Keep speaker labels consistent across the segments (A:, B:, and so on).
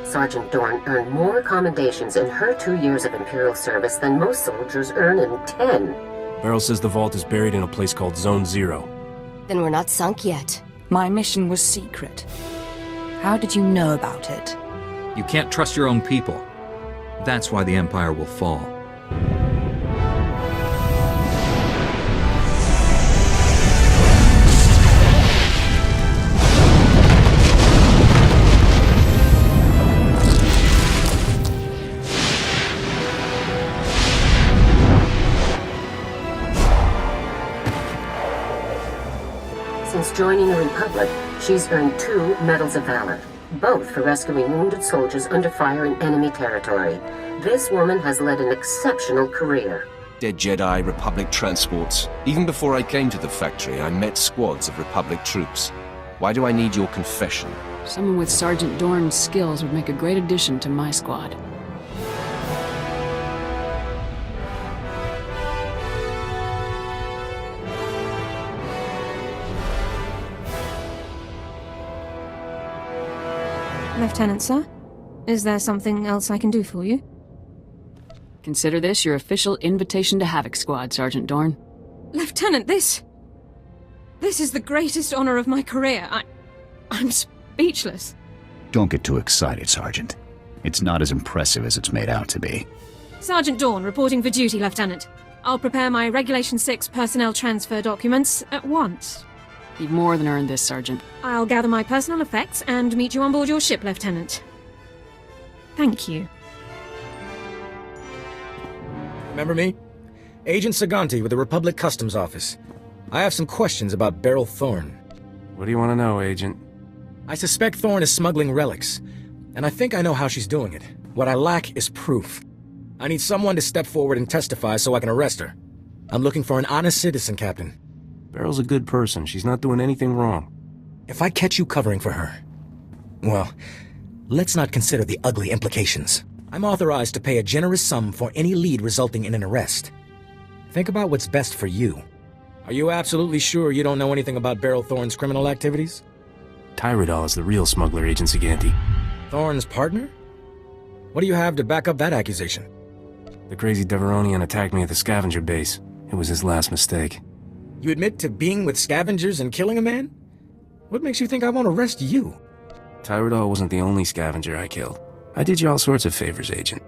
A: Sergeant Dorn earned more commendations in her 2 years of Imperial service than most soldiers earn in 10.
B: Beryl says the vault is buried in a place called Zone Zero.
C: Then we're not sunk yet.
D: My mission was secret. How did you know about it?
E: You can't trust your own people. That's why the Empire will fall.
A: Since joining the Republic, she's earned 2 Medals of Valor, both for rescuing wounded soldiers under fire in enemy territory. This woman has led an exceptional career.
F: Dead Jedi, Republic transports. Even before I came to the factory, I met squads of Republic troops. Why do I need your confession?
G: Someone with Sergeant Dorn's skills would make a great addition to my squad.
H: Lieutenant, sir? Is there something else I can do for you?
G: Consider this your official invitation to Havoc Squad, Sergeant Dorn.
H: Lieutenant, this is the greatest honor of my career. I'm speechless.
I: Don't get too excited, Sergeant. It's not as impressive as it's made out to be.
H: Sergeant Dorn reporting for duty, Lieutenant. I'll prepare my Regulation 6 personnel transfer documents at once.
G: You've more than earned this, Sergeant.
H: I'll gather my personal effects and meet you on board your ship, Lieutenant. Thank you.
J: Remember me? Agent Saganti with the Republic Customs Office. I have some questions about Beryl Thorne.
B: What do you want to know, Agent?
J: I suspect Thorne is smuggling relics, and I think I know how she's doing it. What I lack is proof. I need someone to step forward and testify so I can arrest her. I'm looking for an honest citizen, Captain.
B: Beryl's a good person. She's not doing anything wrong.
J: If I catch you covering for her, well, let's not consider the ugly implications. I'm authorized to pay a generous sum for any lead resulting in an arrest. Think about what's best for you. Are you absolutely sure you don't know anything about Beryl Thorne's criminal activities?
B: Tyrodol is the real smuggler, Agent Saganti.
J: Thorne's partner? What do you have to back up that accusation?
B: The crazy Deveronian attacked me at the scavenger base. It was his last mistake.
J: You admit to being with scavengers and killing a man? What makes you think I won't arrest you?
B: Tyrodol wasn't the only scavenger I killed. I did you all sorts of favors, Agent.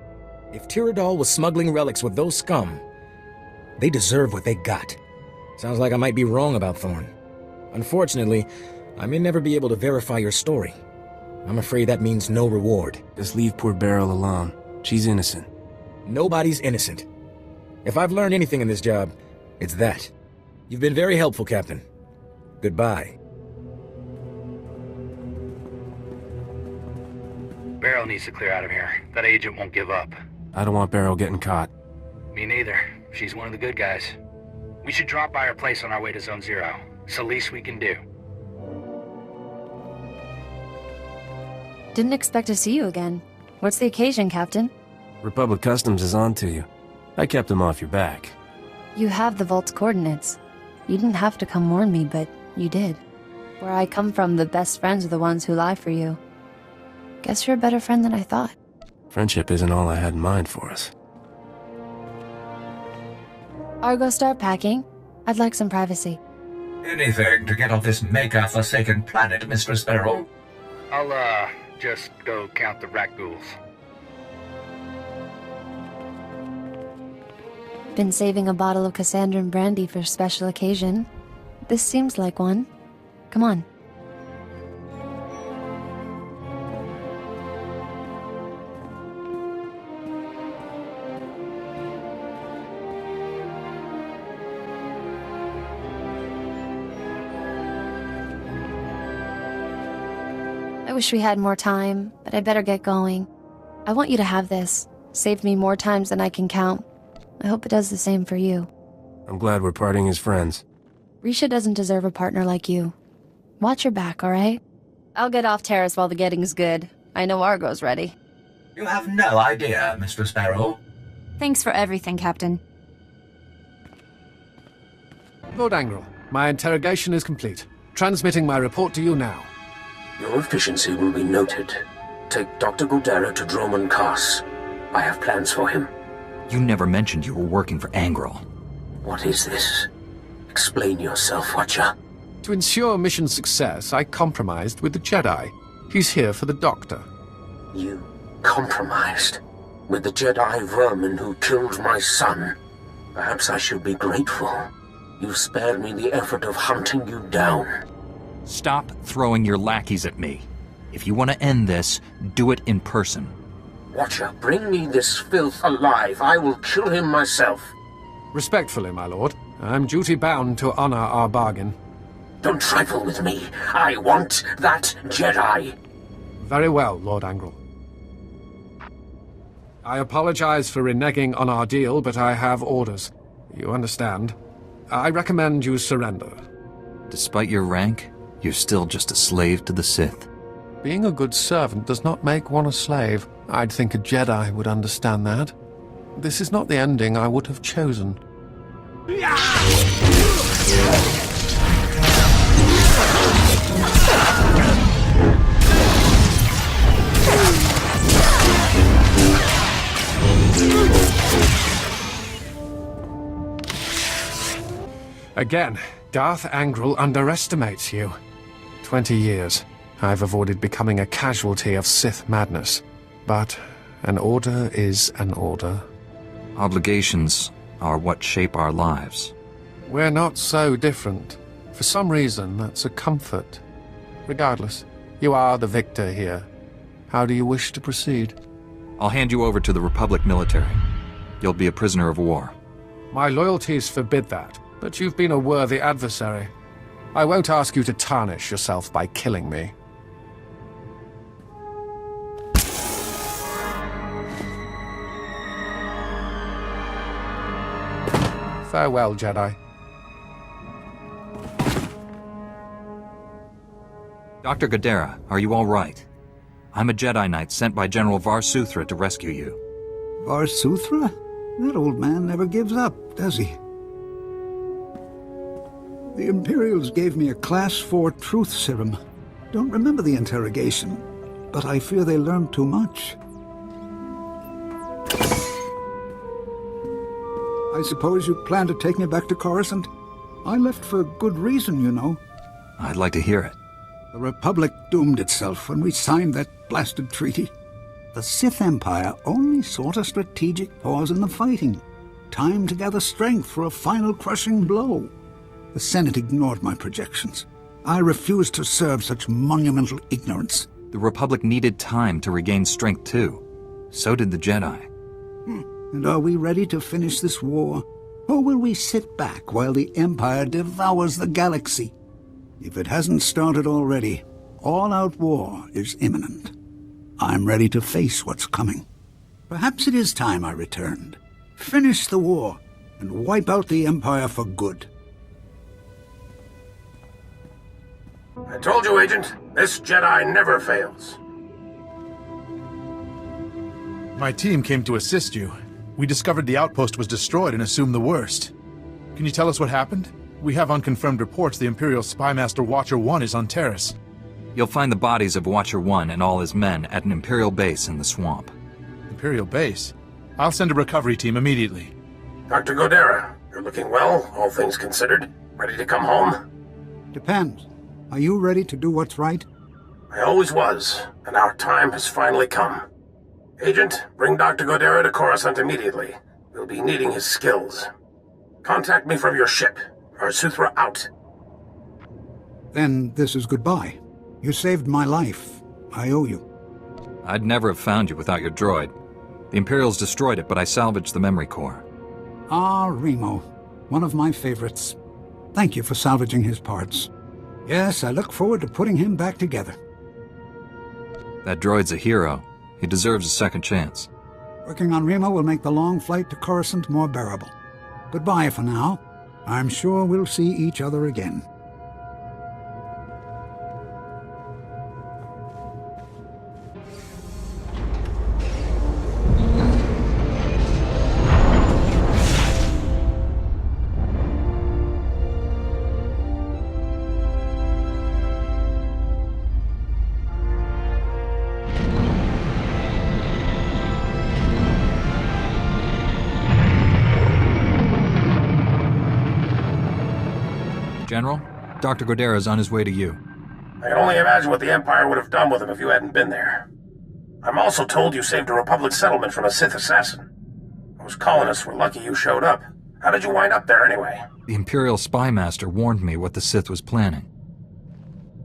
J: If Tyrodol was smuggling relics with those scum, they deserve what they got. Sounds like I might be wrong about Thorne. Unfortunately, I may never be able to verify your story. I'm afraid that means no reward.
B: Just leave poor Beryl alone. She's innocent.
J: Nobody's innocent. If I've learned anything in this job, it's that. You've been very helpful, Captain. Goodbye.
K: Beryl needs to clear out of here. That agent won't give up.
B: I don't want Beryl getting caught.
K: Me neither. She's one of the good guys. We should drop by her place on our way to Zone Zero. It's the least we can do.
L: Didn't expect to see you again. What's the occasion, Captain?
B: Republic Customs is on to you. I kept them off your back.
L: You have the vault's coordinates. You didn't have to come warn me, but you did. Where I come from, the best friends are the ones who lie for you. Guess you're a better friend than I thought.
B: Friendship isn't all I had in mind for us.
L: Argo, start packing. I'd like some privacy.
M: Anything to get off this Maker-forsaken planet, Mistress Beryl.
K: I'll, just go count the rat ghouls.
L: Been saving a bottle of Cassandran brandy for a special occasion. This seems like one. Come on. I wish we had more time, but I better get going. I want you to have this. Saved me more times than I can count. I hope it does the same for you.
B: I'm glad we're parting as friends.
L: Risha doesn't deserve a partner like you. Watch your back, alright? I'll get off Terrace while the getting's good. I know Argo's ready.
M: You have no idea, Mistress Beryl.
N: Thanks for everything, Captain.
O: Lord Angral, my interrogation is complete. Transmitting my report to you now.
P: Your efficiency will be noted. Take Dr. Godera to Droman Kaas. I have plans for him.
E: You never mentioned you were working for Angrel.
P: What is this? Explain yourself, Watcher.
O: To ensure mission success, I compromised with the Jedi. He's here for the Doctor.
P: You compromised? With the Jedi vermin who killed my son? Perhaps I should be grateful. You spared me the effort of hunting you down.
E: Stop throwing your lackeys at me. If you want to end this, do it in person.
P: Watcher, bring me this filth alive. I will kill him myself.
O: Respectfully, my lord. I'm duty-bound to honor our bargain.
P: Don't trifle with me. I want that Jedi.
O: Very well, Lord Angrel. I apologize for reneging on our deal, but I have orders. You understand? I recommend you surrender.
E: Despite your rank, you're still just a slave to the Sith.
O: Being a good servant does not make one a slave. I'd think a Jedi would understand that. This is not the ending I would have chosen. Again, Darth Angrel underestimates you. 20 years. I've avoided becoming a casualty of Sith madness. But an order is an order.
E: Obligations are what shape our lives.
O: We're not so different. For some reason, that's a comfort. Regardless, you are the victor here. How do you wish to proceed?
E: I'll hand you over to the Republic military. You'll be a prisoner of war.
O: My loyalties forbid that, but you've been a worthy adversary. I won't ask you to tarnish yourself by killing me. Farewell, Jedi.
E: Dr. Godera, are you all right? I'm a Jedi Knight sent by General SWTOR to rescue you.
Q: SWTOR? That old man never gives up, does he? The Imperials gave me a Class 4 truth serum. Don't remember the interrogation, but I fear they learned too much. I suppose you plan to take me back to Coruscant? I left for good reason, you know.
E: I'd like to hear it.
Q: The Republic doomed itself when we signed that blasted treaty. The Sith Empire only sought a strategic pause in the fighting. Time to gather strength for a final crushing blow. The Senate ignored my projections. I refused to serve such monumental ignorance.
E: The Republic needed time to regain strength too. So did the Jedi.
Q: And are we ready to finish this war? Or will we sit back while the Empire devours the galaxy? If it hasn't started already, all-out war is imminent. I'm ready to face what's coming. Perhaps it is time I returned. Finish the war and wipe out the Empire for good.
P: I told you, Agent, this Jedi never fails.
R: My team came to assist you. We discovered the outpost was destroyed and assumed the worst. Can you tell us what happened? We have unconfirmed reports the Imperial Spymaster Watcher 1 is on Terrace.
E: You'll find the bodies of Watcher 1 and all his men at an Imperial base in the swamp.
R: Imperial base? I'll send a recovery team immediately.
P: Dr. Godera, you're looking well, all things considered. Ready to come home?
Q: Depends. Are you ready to do what's right?
P: I always was, and our time has finally come. Agent, bring Dr. Godera to Coruscant immediately. We'll be needing his skills. Contact me from your ship. SWTOR out.
Q: Then this is goodbye. You saved my life. I owe you.
E: I'd never have found you without your droid. The Imperials destroyed it, but I salvaged the memory core.
Q: Ah, Remo. One of my favorites. Thank you for salvaging his parts. Yes, I look forward to putting him back together.
E: That droid's a hero. He deserves a second chance.
Q: Working on Remo will make the long flight to Coruscant more bearable. Goodbye for now. I'm sure we'll see each other again.
E: General, Dr. Godera's on his way to you.
P: I can only imagine what the Empire would have done with him if you hadn't been there. I'm also told you saved a Republic settlement from a Sith assassin. Those colonists were lucky you showed up. How did you wind up there anyway?
E: The Imperial Spy Master warned me what the Sith was planning.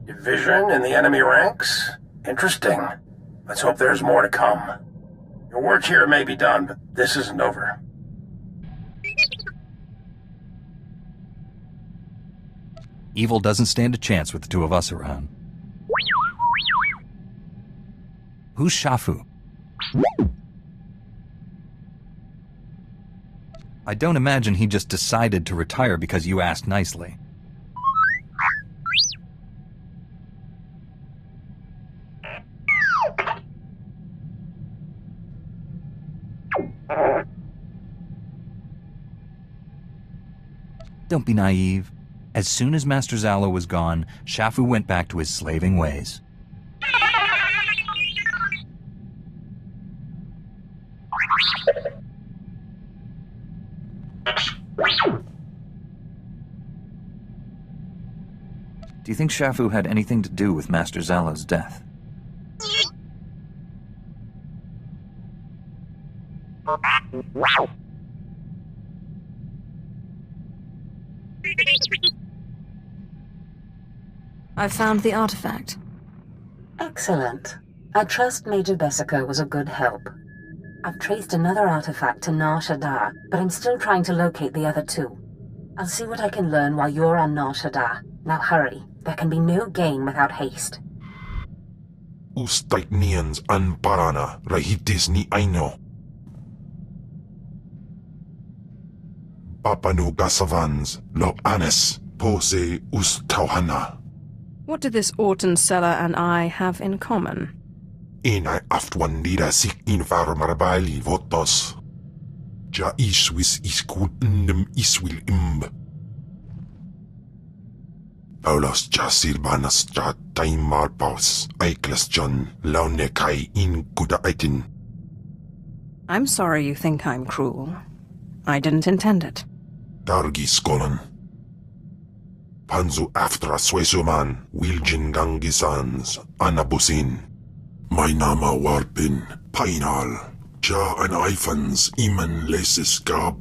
P: Division in the enemy ranks? Interesting. Let's hope there's more to come. Your work here may be done, but this isn't over.
E: Evil doesn't stand a chance with the two of us around. Who's Shafu? I don't imagine he just decided to retire because you asked nicely. Don't be naive. As soon as Master Zalo was gone, Shafu went back to his slaving ways. Do you think Shafu had anything to do with Master Zalo's death?
D: I've found the artifact.
A: Excellent. I trust Major Bessica was a good help. I've traced another artifact to Nar Shaddaa, but I'm still trying to locate the other two. I'll see what I can learn while you're on Nar Shaddaa. Now hurry. There can be no gain without haste.
S: Ustaik nians an parana, rahitis ni aino. Papanu gasavans, lo anes, pose ustauhana.
D: What do this Orton seller and I have in common?
S: Inai aftwandira sik invar marabali votos. Ja iswis iskul ndem iswil imb. Paulos ja silbanas ja taimar paus, aiklas John, launekai in kuda aitin.
D: I'm sorry you think I'm cruel. I didn't intend it.
S: Dargi skolan. Panzu aftra suesuman, Wiljin gangisans, anabusin. My nama warpin, painal, ja an eifans, iman lesis gab.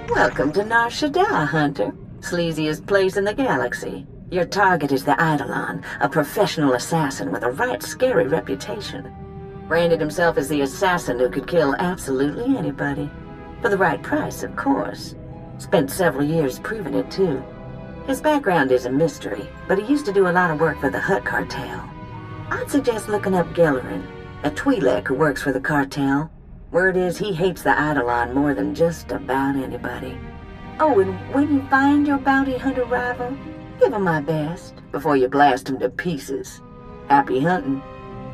A: Welcome to Nar Shaddaa, Hunter. Sleaziest place in the galaxy. Your target is the Eidolon, a professional assassin with a right scary reputation. Branded himself as the assassin who could kill absolutely anybody. For the right price, of course. Spent several years proving it, too. His background is a mystery, but he used to do a lot of work for the Hutt cartel. I'd suggest looking up Gellerin, a Twi'lek who works for the cartel. Word is he hates the Eidolon more than just about anybody. Oh, and when you find your bounty hunter rival, give him my best before you blast him to pieces. Happy hunting.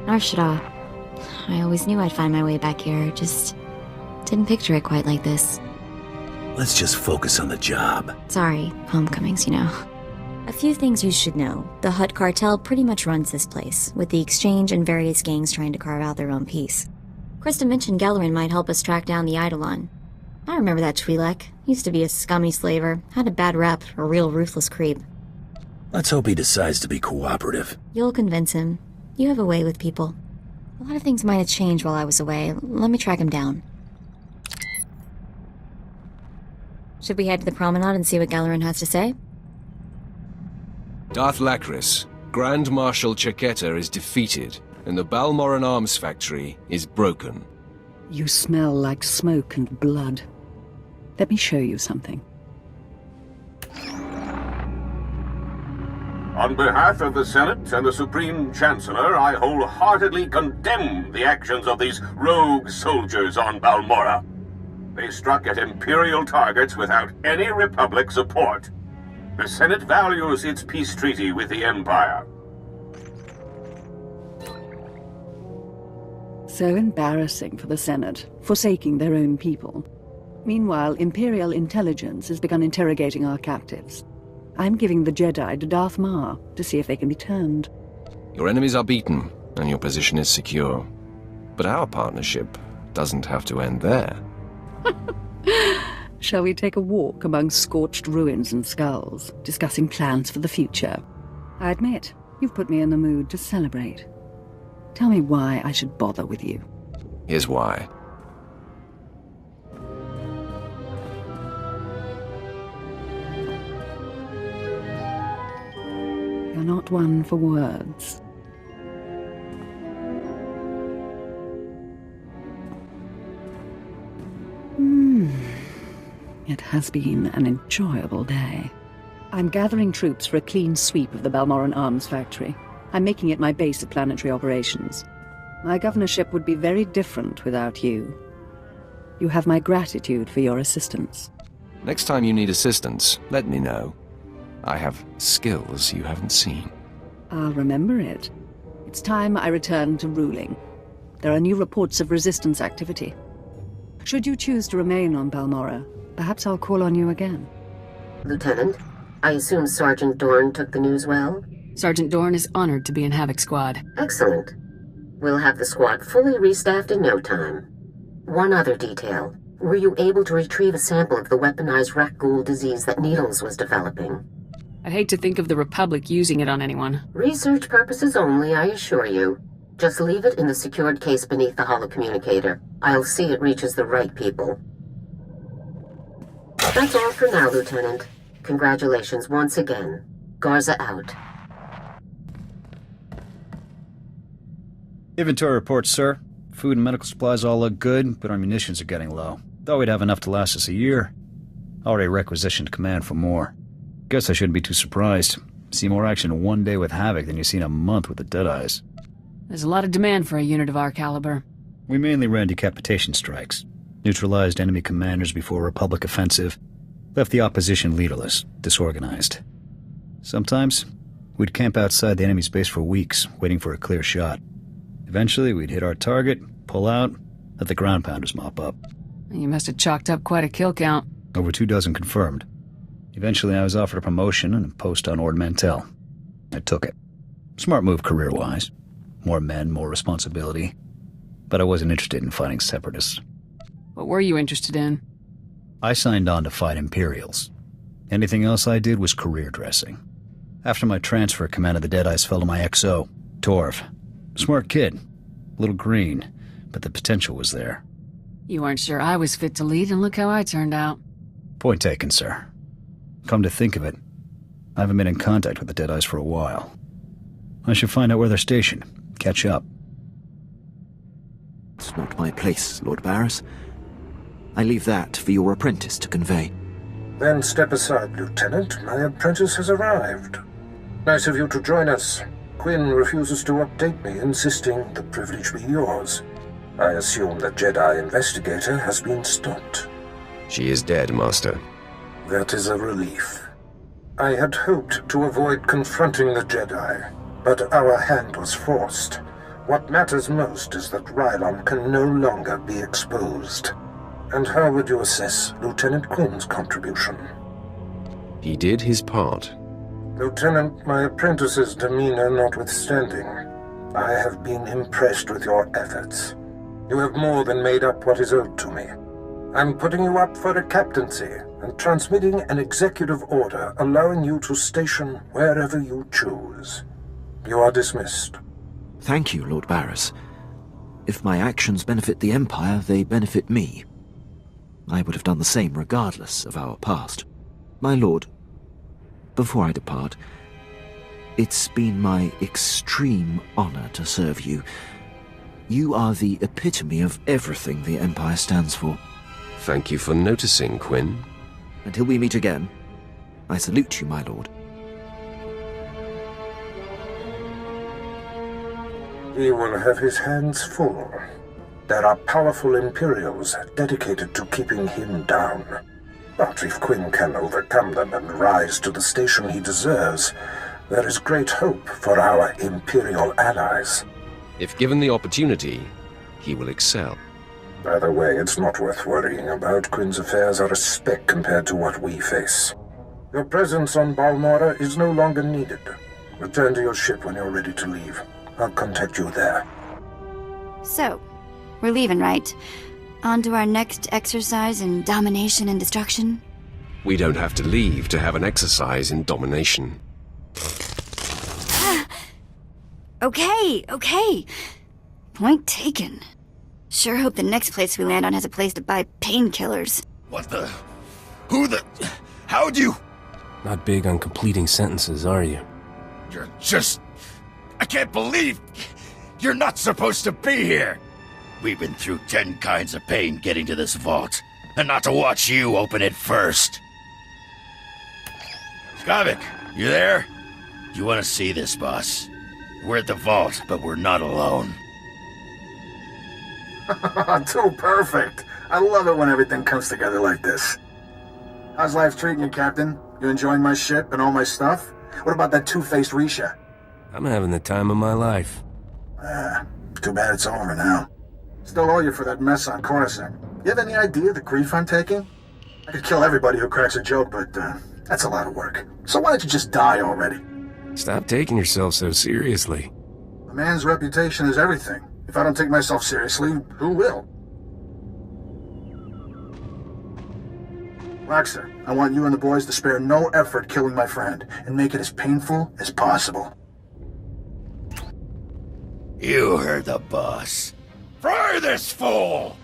C: Nar Shaddaa. I always knew I'd find my way back here, just didn't picture it quite like this.
I: Let's just focus on the job.
C: Sorry, homecomings, you know. A few things you should know. The Hutt cartel pretty much runs this place, with the Exchange and various gangs trying to carve out their own piece. Krista mentioned Gellerin might help us track down the Eidolon. I remember that Twi'lek. Used to be a scummy slaver, had a bad rep, a real ruthless creep.
I: Let's hope he decides to be cooperative.
C: You'll convince him. You have a way with people. A lot of things might have changed while I was away. Let me track him down. Should we head to the promenade and see what Gellerin has to say?
F: Darth Lacris, Grand Marshal Chaketa is defeated, and the Balmoran arms factory is broken.
T: You smell like smoke and blood. Let me show you something.
P: On behalf of the Senate and the Supreme Chancellor, I wholeheartedly condemn the actions of these rogue soldiers on Balmora. They struck at Imperial targets without any Republic support. The Senate values its peace treaty with the Empire.
T: So embarrassing for the Senate, forsaking their own people. Meanwhile, Imperial intelligence has begun interrogating our captives. I'm giving the Jedi to Darth Maul to see if they can be turned.
F: Your enemies are beaten, and your position is secure. But our partnership doesn't have to end there.
T: Shall we take a walk among scorched ruins and skulls, discussing plans for the future? I admit, you've put me in the mood to celebrate. Tell me why I should bother with you.
F: Here's why.
T: You're not one for words. It has been an enjoyable day. I'm gathering troops for a clean sweep of the Balmoran Arms Factory. I'm making it my base of planetary operations. My governorship would be very different without you. You have my gratitude for your assistance.
F: Next time you need assistance, let me know. I have skills you haven't seen.
T: I'll remember it. It's time I return to ruling. There are new reports of resistance activity. Should you choose to remain on Balmora, perhaps I'll call on you again.
A: Lieutenant, I assume Sergeant Dorn took the news well?
G: Sergeant Dorn is honored to be in Havoc Squad.
A: Excellent. We'll have the squad fully restaffed in no time. One other detail. Were you able to retrieve a sample of the weaponized rat ghoul disease that Needles was developing?
G: I'd hate to think of the Republic using it on anyone.
A: Research purposes only, I assure you. Just leave it in the secured case beneath the holocommunicator. I'll see it reaches the right people. That's all for now, Lieutenant. Congratulations once again. Garza out.
I: Inventory report, sir. Food and medical supplies all look good, but our munitions are getting low. Thought we'd have enough to last us a year. Already requisitioned command for more. Guess I shouldn't be too surprised. See more action in one day with Havoc than you see in a month with the Deadeyes.
G: There's a lot of demand for a unit of our caliber.
I: We mainly ran decapitation strikes. Neutralized enemy commanders before a Republic offensive. Left the opposition leaderless, disorganized. Sometimes, we'd camp outside the enemy's base for weeks, waiting for a clear shot. Eventually, we'd hit our target, pull out, let the ground pounders mop up.
G: You must have chalked up quite a kill count.
I: Over 24 confirmed. Eventually, I was offered a promotion and a post on Ord Mantell. I took it. Smart move career-wise. More men, more responsibility. But I wasn't interested in fighting separatists.
G: What were you interested in?
I: I signed on to fight Imperials. Anything else I did was career dressing. After my transfer, command of the Deadeyes fell to my XO, Torv. Smart kid. A little green, but the potential was there.
G: You weren't sure I was fit to lead, and look how I turned out.
I: Point taken, sir. Come to think of it, I haven't been in contact with the Deadeyes for a while. I should find out where they're stationed. Catch up.
U: It's not my place, Lord Barris. I leave that for your apprentice to convey.
P: Then step aside, Lieutenant. My apprentice has arrived. Nice of you to join us. Quinn refuses to update me, insisting the privilege be yours. I assume the Jedi investigator has been stopped.
F: She is dead, Master.
P: That is a relief. I had hoped to avoid confronting the Jedi, but our hand was forced. What matters most is that Rylon can no longer be exposed. And how would you assess Lieutenant Quinn's contribution?
F: He did his part.
P: Lieutenant, my apprentice's demeanor notwithstanding, I have been impressed with your efforts. You have more than made up what is owed to me. I'm putting you up for a captaincy and transmitting an executive order allowing you to station wherever you choose. You are dismissed.
U: Thank you, Lord Barris. If my actions benefit the Empire, they benefit me. I would have done the same regardless of our past. My lord, before I depart, it's been my extreme honor to serve you. You are the epitome of everything the Empire stands for.
F: Thank you for noticing, Quinn.
U: Until we meet again, I salute you, my lord.
P: He will have his hands full. There are powerful Imperials dedicated to keeping him down. But if Quinn can overcome them and rise to the station he deserves, there is great hope for our Imperial allies.
F: If given the opportunity, he will excel.
P: By the way, it's not worth worrying about. Quinn's affairs are a speck compared to what we face. Your presence on Balmora is no longer needed. Return to your ship when you're ready to leave. I'll contact you there.
N: So, we're leaving, right? On to our next exercise in domination and destruction?
F: We don't have to leave to have an exercise in domination.
N: Okay. Point taken. Sure hope the next place we land on has a place to buy painkillers.
H: What the? Who the? How'd you?
B: Not big on completing sentences, are you?
H: You're just... I can't believe... You're not supposed to be here! We've been through 10 kinds of pain getting to this vault, and not to watch you open it first. Skavik, you there? You want to see this, boss? We're at the vault, but we're not alone.
V: Too perfect. I love it when everything comes together like this. How's life treating you, Captain? You enjoying my ship and all my stuff? What about that two-faced Risha?
B: I'm having the time of my life.
V: Too bad it's over now. Still owe you for that mess on Coruscant. You have any idea the grief I'm taking? I could kill everybody who cracks a joke, but that's a lot of work. So why don't you just die already?
B: Stop taking yourself so seriously.
V: A man's reputation is everything. If I don't take myself seriously, who will? Roxa, I want you and the boys to spare no effort killing my friend, and make it as painful as possible.
H: You heard the boss. Fry this fool!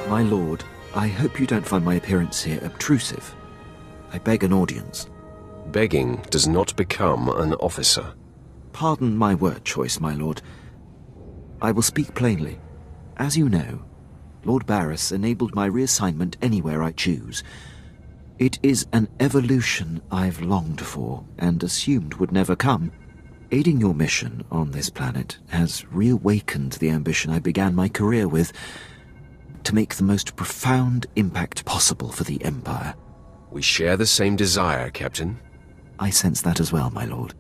U: My lord, I hope you don't find my appearance here obtrusive. I beg an audience.
F: Begging does not become an officer.
U: Pardon my word choice, my lord. I will speak plainly. As you know, Lord Barris enabled my reassignment anywhere I choose. It is an evolution I've longed for and assumed would never come. Aiding your mission on this planet has reawakened the ambition I began my career with, to make the most profound impact possible for the Empire.
F: We share the same desire, Captain.
U: I sense that as well, my lord.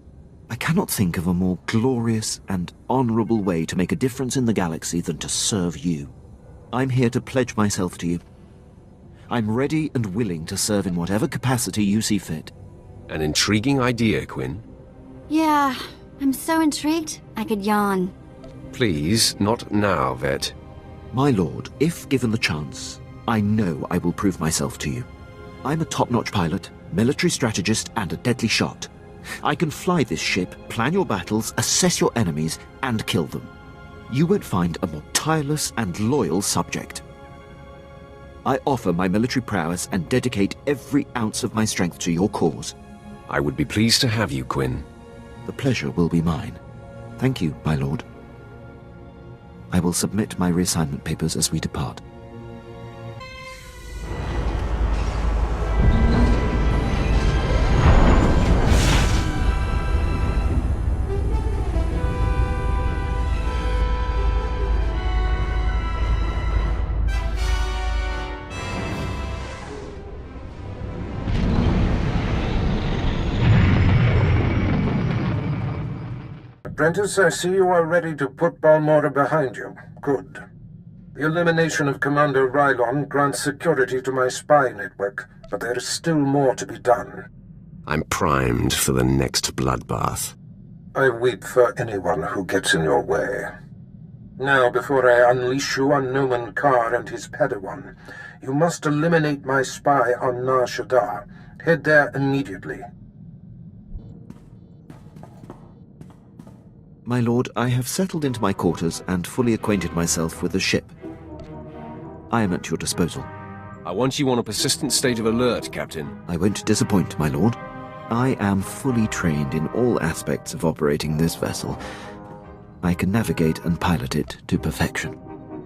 U: I cannot think of a more glorious and honorable way to make a difference in the galaxy than to serve you. I'm here to pledge myself to you. I'm ready and willing to serve in whatever capacity you see fit.
F: An intriguing idea, Quinn.
N: Yeah, I'm so intrigued, I could yawn.
F: Please, not now, Vet.
U: My lord, if given the chance, I know I will prove myself to you. I'm a top-notch pilot, military strategist, and a deadly shot. I can fly this ship, plan your battles, assess your enemies, and kill them. You won't find a more tireless and loyal subject. I offer my military prowess and dedicate every ounce of my strength to your cause.
F: I would be pleased to have you, Quinn.
U: The pleasure will be mine. Thank you, my lord. I will submit my reassignment papers as we depart.
P: Apprentice, I see you are ready to put Balmora behind you. Good. The elimination of Commander Rylon grants security to my spy network, but there is still more to be done.
F: I'm primed for the next bloodbath.
P: I weep for anyone who gets in your way. Now, before I unleash you on Noman Carr and his Padawan, you must eliminate my spy on Nar Shaddaa. Head there immediately.
U: My lord, I have settled into my quarters and fully acquainted myself with the ship. I am at your disposal.
F: I want you on a persistent state of alert, Captain.
U: I won't disappoint, my lord. I am fully trained in all aspects of operating this vessel. I can navigate and pilot it to perfection.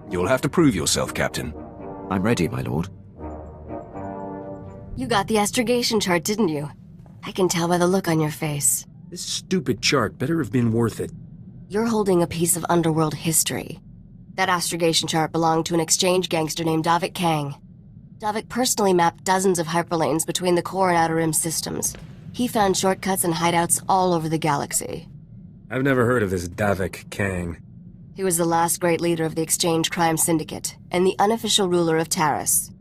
F: You'll have to prove yourself, Captain.
U: I'm ready, my lord.
J: You got the astrogation chart, didn't you? I can tell by the look on your face.
B: This stupid chart better have been worth it.
J: You're holding a piece of underworld history. That astrogation chart belonged to an exchange gangster named Davik Kang. Davik personally mapped dozens of hyperlanes between the core and outer rim systems. He found shortcuts and hideouts all over the galaxy.
B: I've never heard of this Davik Kang.
J: He was the last great leader of the Exchange Crime Syndicate, and the unofficial ruler of Taris.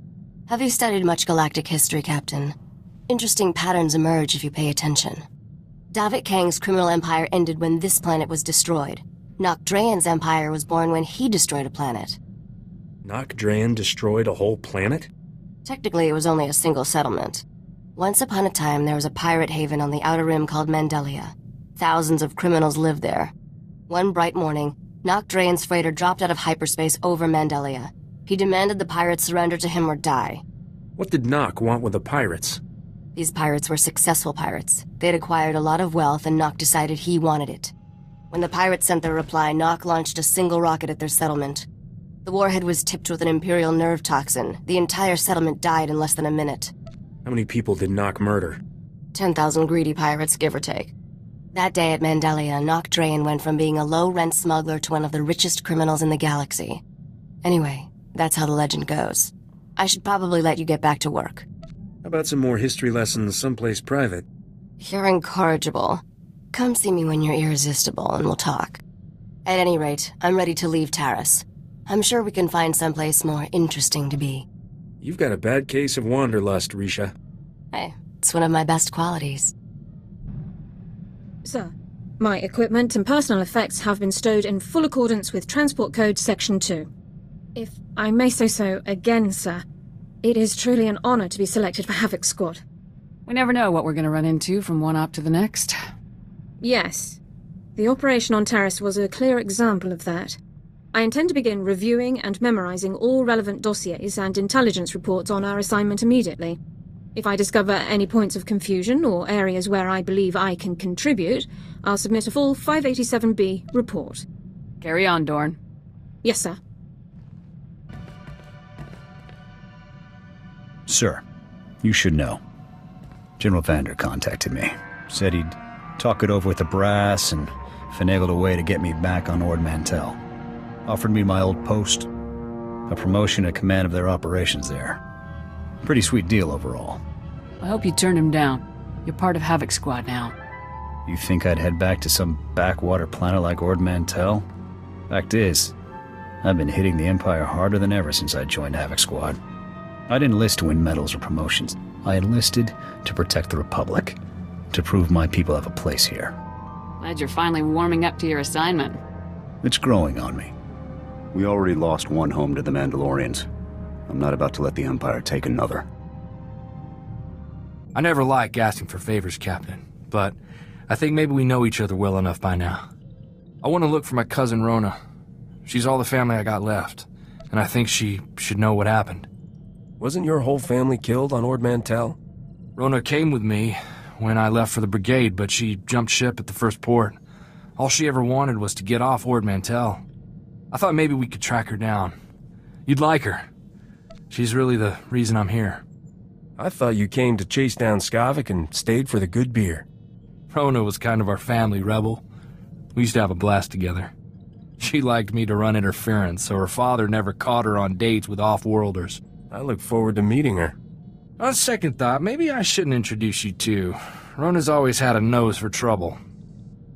J: Have you studied much galactic history, Captain? Interesting patterns emerge if you pay attention. Davik Kang's criminal empire ended when this planet was destroyed. Nokdrayan's empire was born when he destroyed a planet.
B: Nokdrayan destroyed a whole planet?
J: Technically, it was only a single settlement. Once upon a time, there was a pirate haven on the outer rim called Mandelia. Thousands of criminals lived there. One bright morning, Nokdrayan's freighter dropped out of hyperspace over Mandelia. He demanded the pirates surrender to him or die.
B: What did Nock want with the pirates?
J: These pirates were successful pirates. They'd acquired a lot of wealth, and Nock decided he wanted it. When the pirates sent their reply, Nock launched a single rocket at their settlement. The warhead was tipped with an Imperial nerve toxin. The entire settlement died in less than a minute.
B: How many people did Nock murder?
J: 10,000 greedy pirates, give or take. That day at Mandelia, Nokdrayan went from being a low-rent smuggler to one of the richest criminals in the galaxy. Anyway, that's how the legend goes. I should probably let you get back to work.
B: How about some more history lessons someplace private?
J: You're incorrigible. Come see me when you're irresistible and we'll talk. At any rate, I'm ready to leave Taris. I'm sure we can find someplace more interesting to be.
B: You've got a bad case of wanderlust, Risha.
J: Hey, it's one of my best qualities.
K: Sir, my equipment and personal effects have been stowed in full accordance with Transport Code Section 2. If I may say so again, sir, it is truly an honor to be selected for Havoc Squad.
G: We never know what we're going to run into from one op to the next.
K: Yes. The operation on Taris was a clear example of that. I intend to begin reviewing and memorizing all relevant dossiers and intelligence reports on our assignment immediately. If I discover any points of confusion or areas where I believe I can contribute, I'll submit a full 587B report.
G: Carry on, Dorn.
K: Yes, sir.
I: Sir, you should know. General Vander contacted me. Said he'd talk it over with the brass and finagled a way to get me back on Ord Mantell. Offered me my old post, a promotion to command of their operations there. Pretty sweet deal overall.
G: I hope you turned him down. You're part of Havoc Squad now.
I: You think I'd head back to some backwater planet like Ord Mantell? Fact is, I've been hitting the Empire harder than ever since I joined Havoc Squad. I didn't enlist to win medals or promotions. I enlisted to protect the Republic, to prove my people have a place here.
G: Glad you're finally warming up to your assignment.
I: It's growing on me.
W: We already lost one home to the Mandalorians. I'm not about to let the Empire take another.
X: I never like asking for favors, Captain, but I think maybe we know each other well enough by now. I want to look for my cousin Rona. She's all the family I got left, and I think she should know what happened.
B: Wasn't your whole family killed on Ord Mantell?
X: Rona came with me when I left for the brigade, but she jumped ship at the first port. All she ever wanted was to get off Ord Mantell. I thought maybe we could track her down. You'd like her. She's really the reason I'm here.
B: I thought you came to chase down Skavik and stayed for the good beer.
X: Rona was kind of our family rebel. We used to have a blast together. She liked me to run interference, so her father never caught her on dates with off-worlders.
B: I look forward to meeting her.
X: On second thought, maybe I shouldn't introduce you two. Rona's always had a nose for trouble.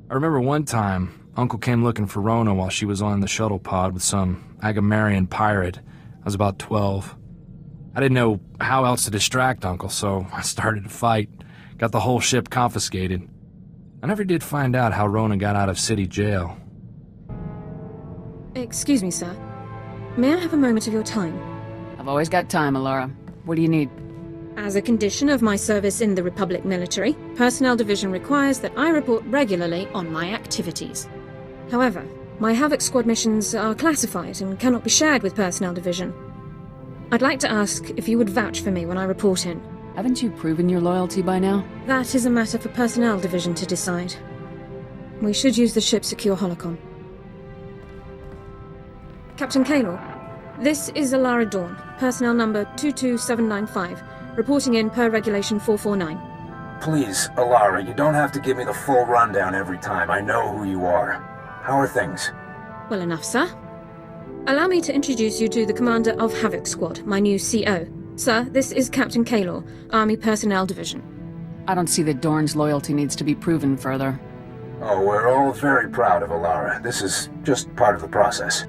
X: I remember one time, Uncle came looking for Rona while she was on the shuttle pod with some Agamarian pirate. I was about 12. I didn't know how else to distract Uncle, so I started to fight. Got the whole ship confiscated. I never did find out how Rona got out of city jail.
K: Excuse me, sir. May I have a moment of your time?
G: I've always got time, Alara. What do you need?
K: As a condition of my service in the Republic military, Personnel Division requires that I report regularly on my activities. However, my Havoc Squad missions are classified and cannot be shared with Personnel Division. I'd like to ask if you would vouch for me when I report in.
G: Haven't you proven your loyalty by now?
K: That is a matter for Personnel Division to decide. We should use the ship's secure holocom. Captain Kaylor, this is Alara Dawn, personnel number 22795, reporting in per Regulation 449.
P: Please, Alara, you don't have to give me the full rundown every time. I know who you are. How are things?
K: Well enough, sir. Allow me to introduce you to the commander of Havoc Squad, my new CO. Sir, this is Captain Kaylor, Army Personnel Division.
G: I don't see that Dorn's loyalty needs to be proven further.
P: Oh, we're all very proud of Alara. This is just part of the process.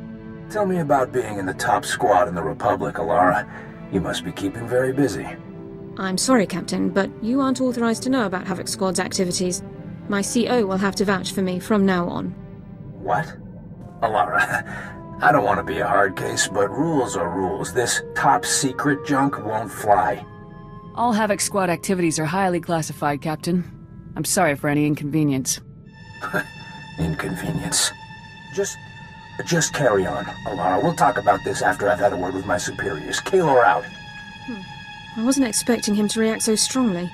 P: Tell me about being in the top squad in the Republic, Alara. You must be keeping very busy.
K: I'm sorry, Captain, but you aren't authorized to know about Havoc Squad's activities. My CO will have to vouch for me from now on.
P: What? Alara, I don't want to be a hard case, but rules are rules. This top secret junk won't fly.
G: All Havoc Squad activities are highly classified, Captain. I'm sorry for any inconvenience.
P: Inconvenience. Just carry on, Alara. We'll talk about this after I've had a word with my superiors. Kaylor out.
K: I wasn't expecting him to react so strongly.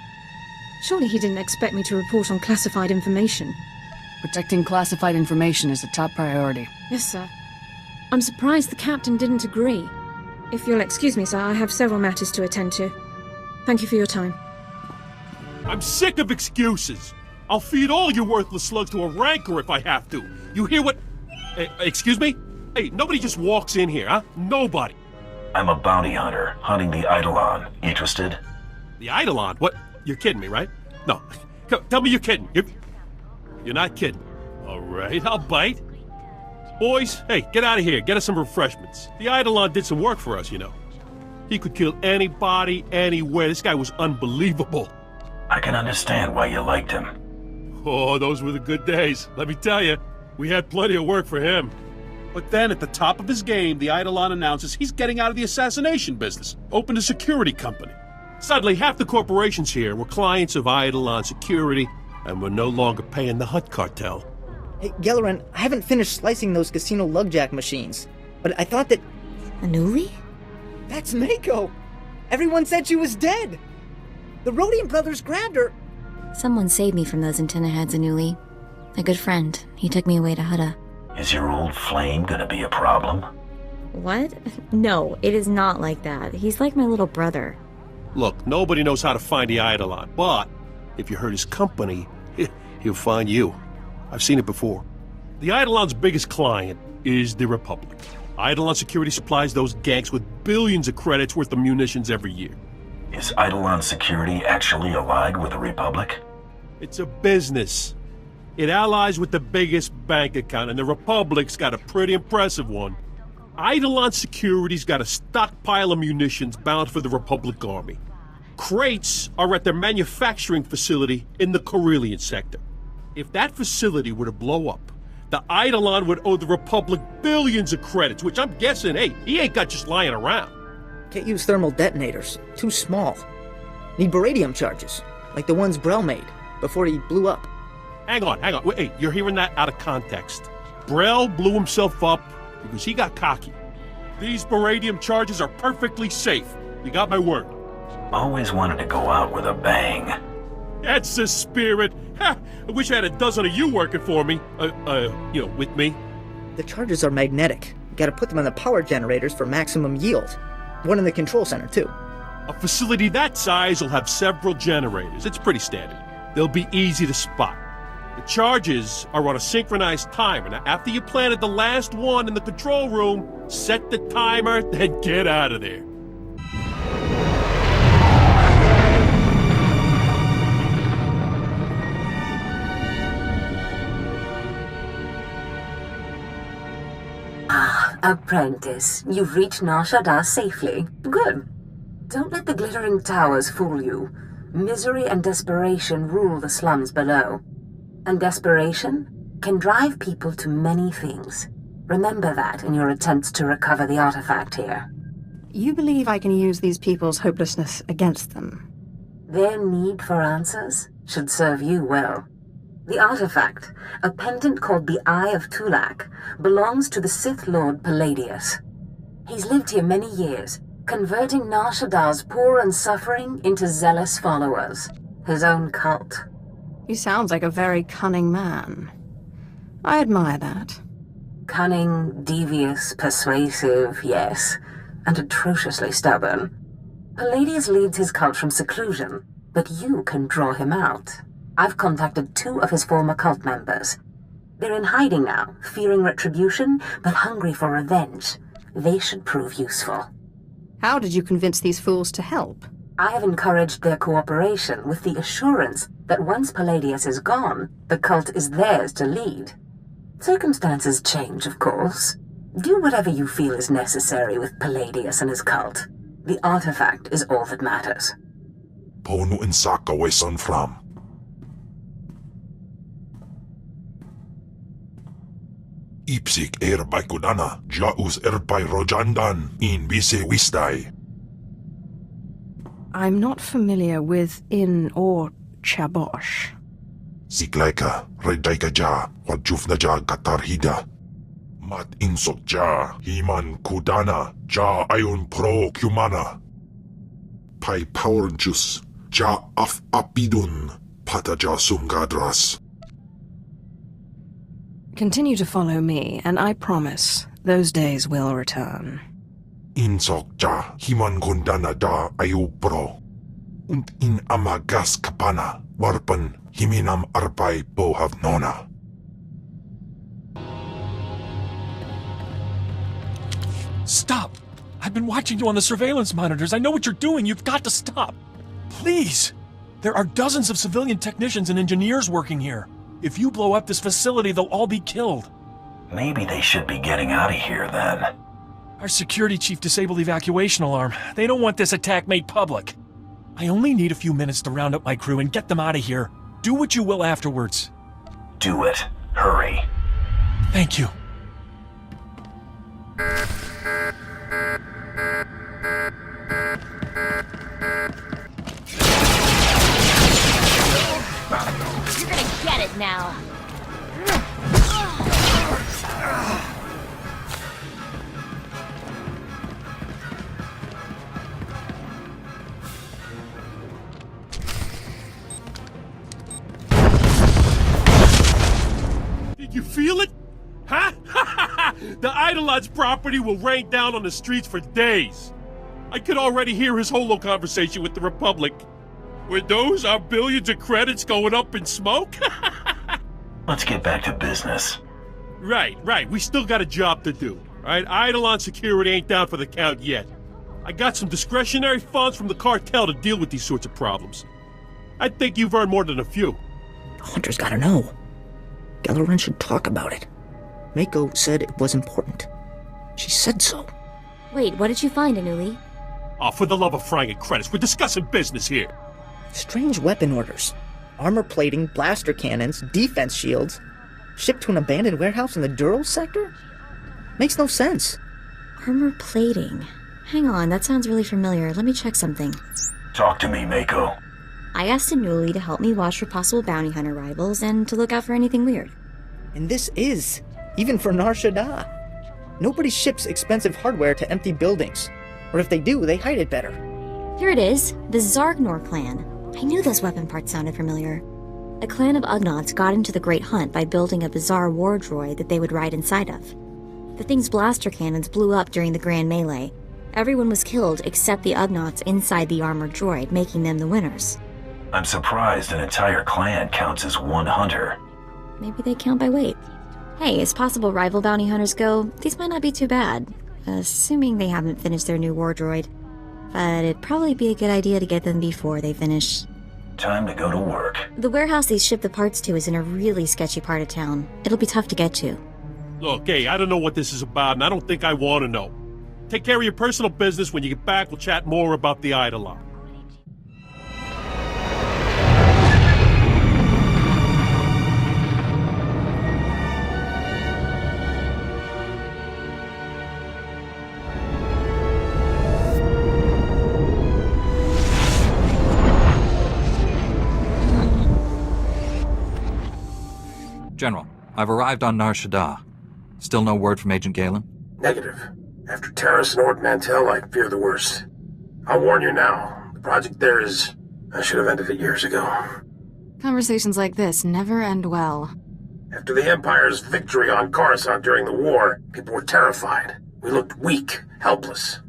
K: Surely he didn't expect me to report on classified information.
G: Protecting classified information is a top priority.
K: Yes, sir. I'm surprised the captain didn't agree. If you'll excuse me, sir, I have several matters to attend to. Thank you for your time.
L: I'm sick of excuses. I'll feed all you worthless slugs to a rancor if I have to. You hear what... excuse me? Hey, nobody just walks in here, huh? Nobody.
M: I'm a bounty hunter, hunting the Eidolon. Interested?
L: The Eidolon? What? You're kidding me, right? No. Tell me you're kidding. You're not kidding. All right, I'll bite. Boys, hey, get out of here. Get us some refreshments. The Eidolon did some work for us, you know. He could kill anybody, anywhere. This guy was unbelievable.
M: I can understand why you liked him.
L: Oh, those were the good days. Let me tell you, we had plenty of work for him. But then, at the top of his game, the Eidolon announces he's getting out of the assassination business, opened a security company. Suddenly, half the corporations here were clients of Eidolon Security, and were no longer paying the Hutt cartel.
O: Hey, Gellerin, I haven't finished slicing those casino lugjack machines, but I thought that...
C: Anuli?
O: That's Mako! Everyone said she was dead! The Rhodium brothers grabbed her!
C: Someone saved me from those antenna heads, Anuli. A good friend. He took me away to Hutta.
M: Is your old flame gonna be a problem?
C: What? No, it is not like that. He's like my little brother.
L: Look, nobody knows how to find the Eidolon, but if you hurt his company, he'll find you. I've seen it before. The Eidolon's biggest client is the Republic. Eidolon Security supplies those gangs with billions of credits worth of munitions every year.
M: Is Eidolon Security actually allied with the Republic?
L: It's a business. It allies with the biggest bank account, and the Republic's got a pretty impressive one. Eidolon Security's got a stockpile of munitions bound for the Republic Army. Crates are at their manufacturing facility in the Carillion sector. If that facility were to blow up, the Eidolon would owe the Republic billions of credits, which I'm guessing, hey, he ain't got just lying around.
O: Can't use thermal detonators. Too small. Need baradium charges, like the ones Brel made, before he blew up.
L: Hang on. Wait, hey, you're hearing that out of context. Brel blew himself up because he got cocky. These baradium charges are perfectly safe. You got my word.
M: Always wanted to go out with a bang.
L: That's the spirit. Ha! I wish I had a dozen of you working for me. With me.
O: The charges are magnetic. You gotta put them on the power generators for maximum yield. One in the control center, too.
L: A facility that size will have several generators. It's pretty standard. They'll be easy to spot. The charges are on a synchronized timer. Now, after you planted the last one in the control room, set the timer, then get out of there.
A: Apprentice, you've reached Nar Shaddaa safely. Good. Don't let the glittering towers fool you. Misery and desperation rule the slums below. And desperation can drive people to many things. Remember that in your attempts to recover the artifact here.
D: You believe I can use these people's hopelessness against them?
A: Their need for answers should serve you well. The artifact, a pendant called the Eye of Tulak, belongs to the Sith Lord Palladius. He's lived here many years, converting Nar Shaddaa's poor and suffering into zealous followers. His own cult.
D: He sounds like a very cunning man. I admire that.
A: Cunning, devious, persuasive, yes, and atrociously stubborn. Palladius leads his cult from seclusion, but you can draw him out. I've contacted 2 of his former cult members. They're in hiding now, fearing retribution, but hungry for revenge. They should prove useful.
D: How did you convince these fools to help?
A: I have encouraged their cooperation with the assurance that once Palladius is gone, the cult is theirs to lead. Circumstances change, of course. Do whatever you feel is necessary with Palladius and his cult. The artifact is all that matters.
E: Ponu insaka weson from. Ipsik erbay kudana, jaus erbay rojandan, in bise wistai.
D: I'm not familiar with In or Chabosh.
E: Siklaika, redaika ja, wajufna ja katarhida. Mat insok ja, himan kudana, ja ayun pro kumana. Pai power juice, ja af apidun, pata ja sungadras.
D: Continue to follow me, and I promise those days will return.
E: Insok ja, himan kundana da ayu pro. Und in amagas kapana, warpan himinam arbay bohav nona.
L: Stop! I've been watching you on the surveillance monitors. I know what you're doing. You've got to stop. Please! There are dozens of civilian technicians and engineers working here. If you blow up this facility, they'll all be killed.
M: Maybe they should be getting out of here then.
L: Our security chief disabled the evacuation alarm. They don't want this attack made public. I only need a few minutes to round up my crew and get them out of here. Do what you will afterwards.
M: Do it. Hurry.
L: Thank you.
Q: You're gonna get it now.
L: Did you feel it? Huh? The Eidolon's property will rain down on the streets for days. I could already hear his holo conversation with the Republic. Were those our billions of credits going up in smoke?
M: Let's get back to business.
L: Right. We still got a job to do. Right? Eidolon security ain't down for the count yet. I got some discretionary funds from the cartel to deal with these sorts of problems. I think you've earned more than a few.
O: The Hunter's gotta know. Gellerin should talk about it. Mako said it was important. She said so.
C: Wait, what did you find, Anuli?
L: Oh, for the love of frying and credits, we're discussing business here.
O: Strange weapon orders. Armor plating, blaster cannons, defense shields. Shipped to an abandoned warehouse in the Dural sector? Makes no sense.
C: Armor plating. Hang on, that sounds really familiar. Let me check something.
M: Talk to me, Mako.
C: I asked Anuli to help me watch for possible bounty hunter rivals and to look out for anything weird.
O: And this is, even for Nar Shaddaa. Nobody ships expensive hardware to empty buildings. Or if they do, they hide it better.
C: Here it is, the Zargnor clan. I knew those weapon parts sounded familiar. A clan of Ugnaughts got into the Great Hunt by building a bizarre war droid that they would ride inside of. The thing's blaster cannons blew up during the Grand Melee. Everyone was killed except the Ugnaughts inside the armored droid, making them the winners.
M: I'm surprised an entire clan counts as one hunter.
C: Maybe they count by weight. Hey, as possible rival bounty hunters go, these might not be too bad. Assuming they haven't finished their new war droid. But it'd probably be a good idea to get them before they finish.
M: Time to go to work.
C: The warehouse they ship the parts to is in a really sketchy part of town. It'll be tough to get to.
L: Look, hey, I don't know what this is about, and I don't think I want to know. Take care of your personal business. When you get back, we'll chat more about the Eidolon.
R: General, I've arrived on Nar Shaddaa. Still no word from Agent Galen?
P: Negative. After Terrace and Ord Mantell, I fear the worst. I'll warn you now. The project there is... I should have ended it years ago.
S: Conversations like this never end well.
P: After the Empire's victory on Coruscant during the war, people were terrified. We looked weak, helpless.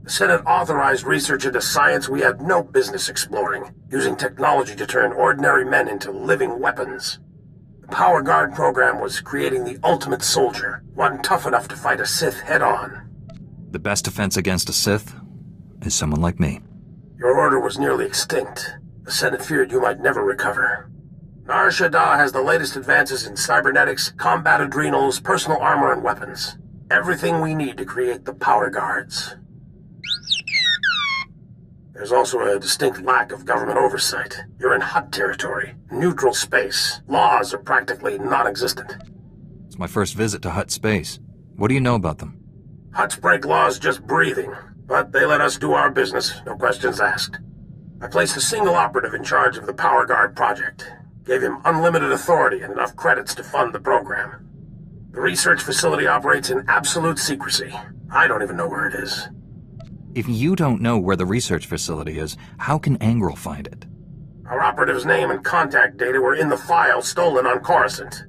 P: The Senate authorized research into science we had no business exploring, using technology to turn ordinary men into living weapons. The Power Guard program was creating the ultimate soldier, one tough enough to fight a Sith head-on.
R: The best defense against a Sith is someone like me.
P: Your order was nearly extinct. The Senate feared you might never recover. Nar Shaddaa has the latest advances in cybernetics, combat adrenals, personal armor, and weapons. Everything we need to create the Power Guards. There's also a distinct lack of government oversight. You're in Hutt territory, neutral space. Laws are practically non-existent.
R: It's my first visit to Hutt space. What do you know about them?
P: Hutts break laws just breathing, but they let us do our business, no questions asked. I placed a single operative in charge of the Power Guard project. Gave him unlimited authority and enough credits to fund the program. The research facility operates in absolute secrecy. I don't even know where it is.
R: If you don't know where the research facility is, how can Angrel find it?
P: Our operative's name and contact data were in the file stolen on Coruscant.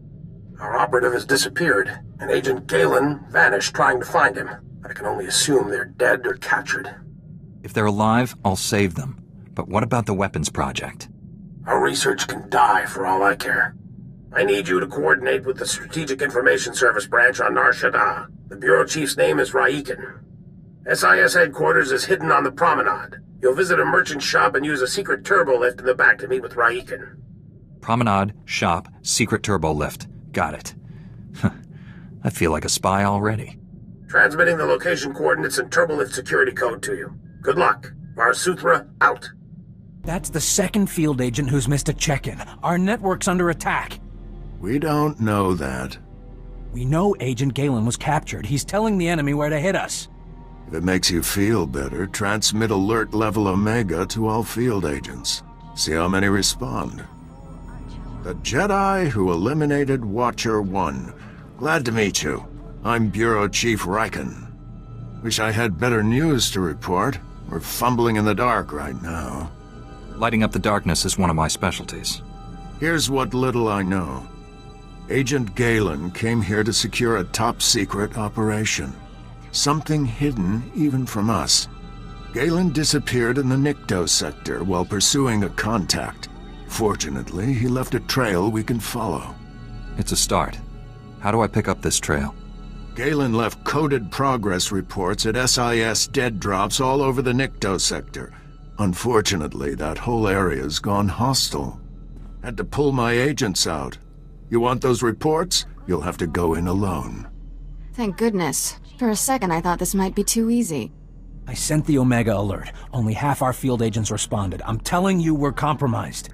P: Our operative has disappeared, and Agent Galen vanished trying to find him. I can only assume they're dead or captured.
R: If they're alive, I'll save them. But what about the weapons project?
P: Our research can die for all I care. I need you to coordinate with the Strategic Information Service branch on Nar Shaddaa. The Bureau Chief's name is Raiken. SIS headquarters is hidden on the promenade. You'll visit a merchant shop and use a secret turbo lift in the back to meet with Raiken.
R: Promenade, shop, secret turbo lift. Got it. I feel like a spy already.
P: Transmitting the location coordinates and turbo lift security code to you. Good luck. SWTOR, out.
H: That's the second field agent who's missed a check-in. Our network's under attack.
S: We don't know that.
H: We know Agent Galen was captured. He's telling the enemy where to hit us.
S: If it makes you feel better, transmit alert level Omega to all field agents. See how many respond. The Jedi who eliminated Watcher 1. Glad to meet you. I'm Bureau Chief Raiken. Wish I had better news to report. We're fumbling in the dark right now.
R: Lighting up the darkness is one of my specialties.
S: Here's what little I know. Agent Galen came here to secure a top-secret operation. Something hidden even from us. Galen disappeared in the Nikto sector while pursuing a contact. Fortunately, he left a trail we can follow.
R: It's a start. How do I pick up this trail?
S: Galen left coded progress reports at SIS dead drops all over the Nikto sector. Unfortunately, that whole area's gone hostile. Had to pull my agents out. You want those reports? You'll have to go in alone.
T: Thank goodness. For a second, I thought this might be too easy.
H: I sent the Omega alert. Only half our field agents responded. I'm telling you, we're compromised.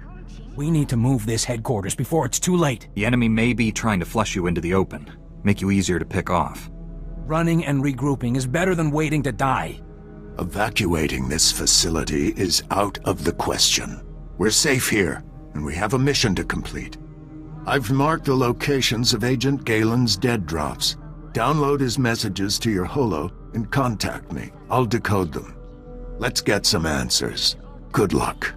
H: We need to move this headquarters before it's too late.
R: The enemy may be trying to flush you into the open, make you easier to pick off.
H: Running and regrouping is better than waiting to die.
S: Evacuating this facility is out of the question. We're safe here, and we have a mission to complete. I've marked the locations of Agent Galen's dead drops. Download his messages to your holo and contact me. I'll decode them. Let's get some answers. Good luck.